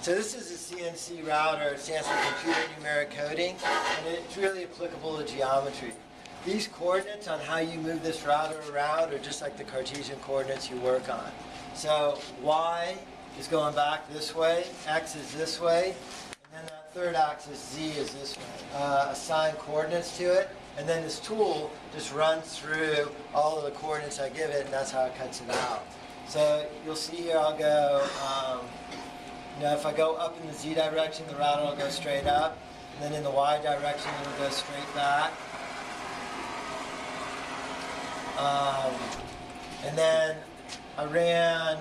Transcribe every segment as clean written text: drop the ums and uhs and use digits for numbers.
So this is a CNC router. It stands for computer numeric coding, and it's really applicable to geometry. These coordinates on how you move this router around are just like the Cartesian coordinates you work on. So Y is going back this way, X is this way, and then that third axis Z is this way. Assign coordinates to it, and then this tool just runs through all of the coordinates I give it, and that's how it cuts it out. So you'll see here I'll go, if I go up in the Z direction, the router will go straight up, and then in the Y direction, it'll go straight back. And then I ran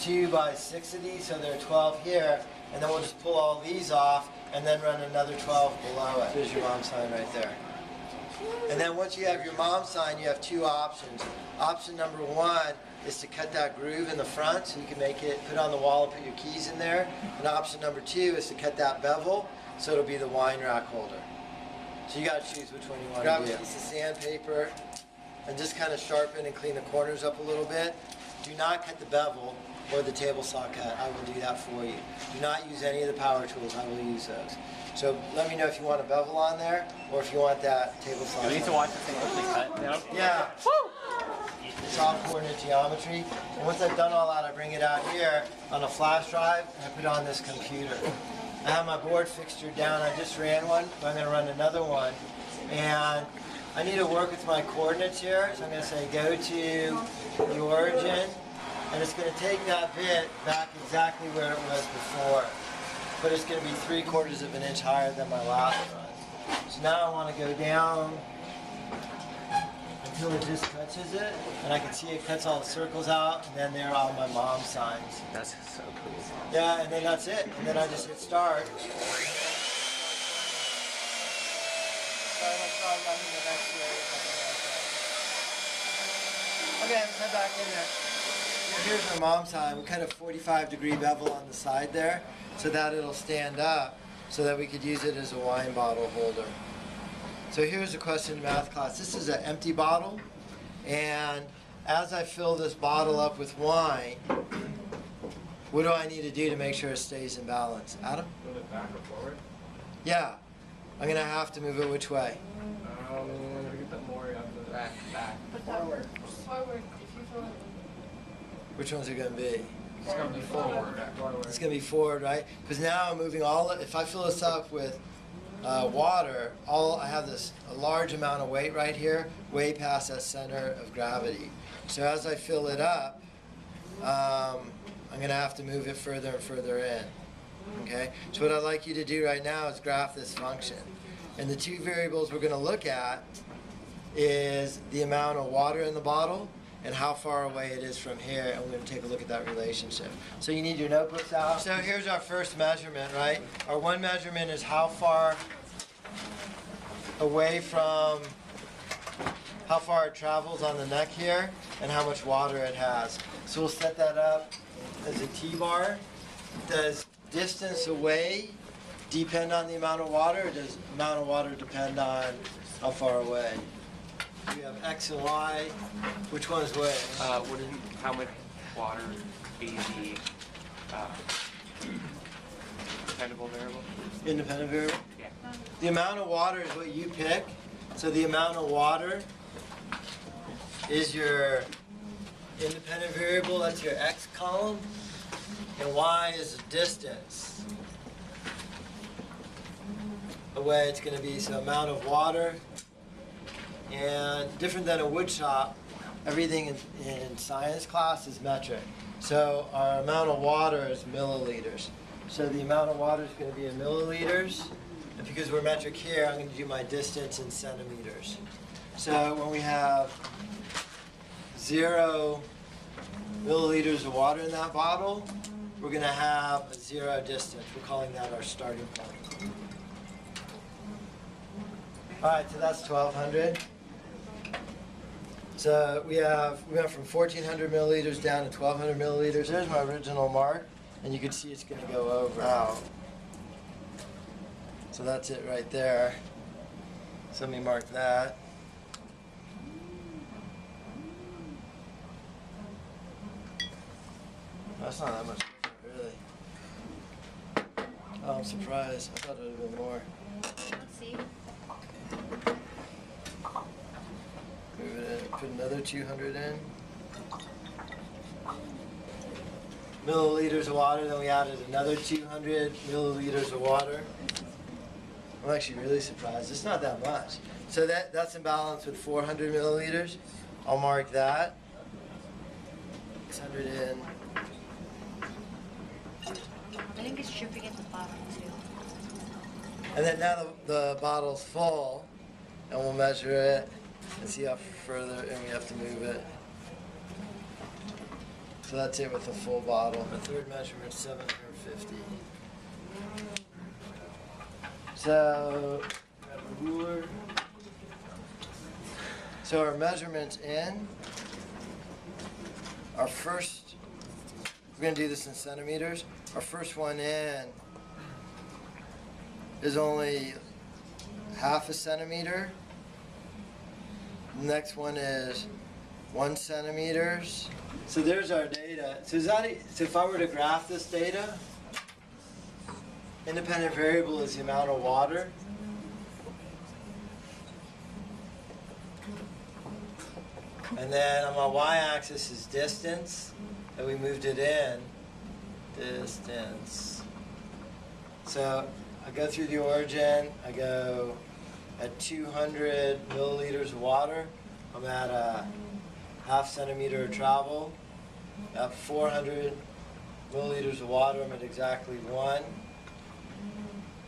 2 by 6 of these, so there are 12 here, and then we'll just pull all these off and then run another 12 below it. There's your mom sign right there. And then once you have your mom sign, you have 2 options. Option number 1 is to cut that groove in the front so you can make it, put it on the wall and put your keys in there. And option number 2 is to cut that bevel so it'll be the wine rack holder. So you got to choose which one you want to do. Grab a piece of sandpaper and just kind of sharpen and clean the corners up a little bit. Do not cut the bevel or the table saw cut. I will do that for you. Do not use any of the power tools. I will use those. So let me know if you want a bevel on there or if you want that table saw cut. Do we need to watch this thing actually cut now? Yeah. Woo! Soft coordinate geometry. And once I've done all that, I bring it out here on a flash drive and I put it on this computer. I have my board fixture down. I just ran one, but I'm going to run another one. And I need to work with my coordinates here, so I'm going to say go to the origin, and it's going to take that bit back exactly where it was before, but it's going to be 3/4 of an inch higher than my last run. So now I want to go down until it just touches it, and I can see it cuts all the circles out, and then there are all my mom signs. That's so cool. Yeah, and then that's it, and then I just hit start. Okay, let's head back in there. Here's my mom's sign. We cut a 45-degree bevel on the side there so that it'll stand up so that we could use it as a wine bottle holder. So here's a question in math class. This is an empty bottle, and as I fill this bottle up with wine, what do I need to do to make sure it stays in balance? Adam? Move it back or forward? Yeah. I'm going to have to move it which way? We can put more up the back. Forward. Forward. If you feel it. Which one's it going to be? It's going to be forward. It's going to be forward, right? Because now I'm moving all, if I fill this up with water, I have a large amount of weight right here, way past that center of gravity. So as I fill it up, I'm going to have to move it further and further in. Okay? So what I'd like you to do right now is graph this function. And the 2 variables we're going to look at is the amount of water in the bottle and how far away it is from here, and we're going to take a look at that relationship. So you need your notebooks out. So here's our first measurement, right? Our one measurement is how far away from, how far it travels on the neck here, and how much water it has. So we'll set that up as a T-bar. Does distance away depend on the amount of water, or does amount of water depend on how far away? We have X and Y. Which one is which? How much water be the dependable variable? Independent variable? Yeah. The amount of water is what you pick. So the amount of water is your independent variable, that's your X column. And Y is the distance away it's going to be. So amount of water. And different than a wood shop, everything in science class is metric. So our amount of water is milliliters. So the amount of water is going to be in milliliters. And because we're metric here, I'm going to do my distance in centimeters. So when we have 0 milliliters of water in that bottle, we're going to have a 0 distance. We're calling that our starting point. All right, so that's 1,200. So we went from 1,400 milliliters down to 1,200 milliliters. There's my original mark, and you can see it's going to go over. Wow. So that's it right there. So let me mark that. That's not that much different, really. Oh, I'm surprised. I thought it would have been more. Let's see. Move it in. Put another 200 in. Milliliters of water. Then we added another 200 milliliters of water. I'm actually really surprised. It's not that much. So that's in balance with 400 milliliters. I'll mark that. 600 in. I think it's dripping at the bottom too. And then now the bottle's full, and we'll measure it and see how further, and we have to move it. So that's it with the full bottle. The third measurement, 750. So, grab a ruler. So our measurements in, our first, we're going to do this in centimeters. Our first one in is only half a centimeter. The next one is 1 centimeter. So there's our data. So if I were to graph this data, independent variable is the amount of water. And then on my y-axis is distance, and we moved it in. Distance. So I go through the origin, I go at 200 milliliters of water, I'm at a half centimeter of travel. At 400 milliliters of water, I'm at exactly 1.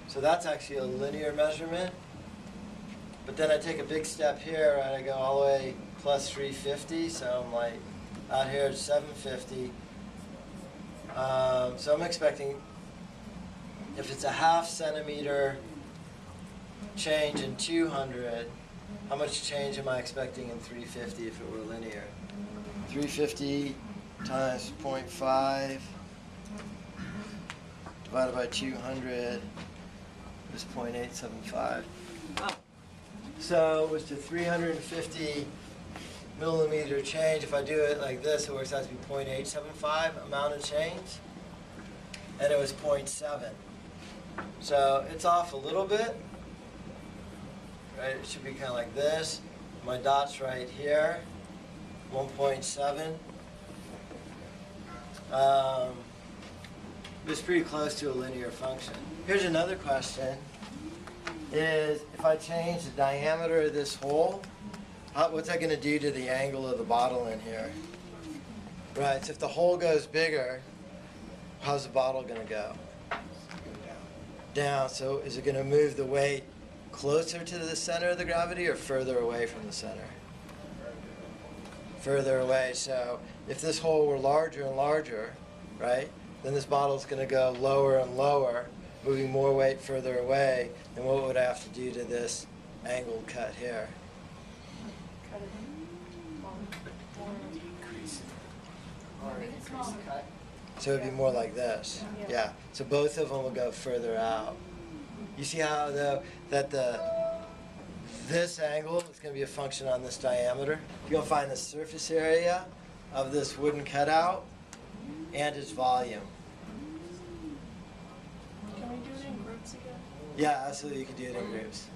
So that's actually a linear measurement. But then I take a big step here and I go all the way plus 350, so I'm like out here at 750. So I'm expecting, if it's a half centimeter change in 200, how much change am I expecting in 350 if it were linear? 350 times 0.5 divided by 200 is 0.875. So it was to 350 millimeter change. If I do it like this, it works out to be 0.875 amount of change. And it was 0.7. So it's off a little bit. Right? It should be kind of like this. My dot's right here. 1.7. It's pretty close to a linear function. Here's another question. Is if I change the diameter of this hole, what's that going to do to the angle of the bottle in here? Right, so if the hole goes bigger, how's the bottle going to go? Down. So is it going to move the weight closer to the center of the gravity or further away from the center? Further away. So if this hole were larger and larger, right, then this bottle's going to go lower and lower, moving more weight further away. Then what would I have to do to this angled cut here? Cut it more. Increase the cut. So it'd be more like this. Yeah. So both of them will go further out. You see how though that this angle is going to be a function on this diameter. You're going to find the surface area of this wooden cutout and its volume. Can we do it in groups again? Yeah, absolutely. You can do it in groups.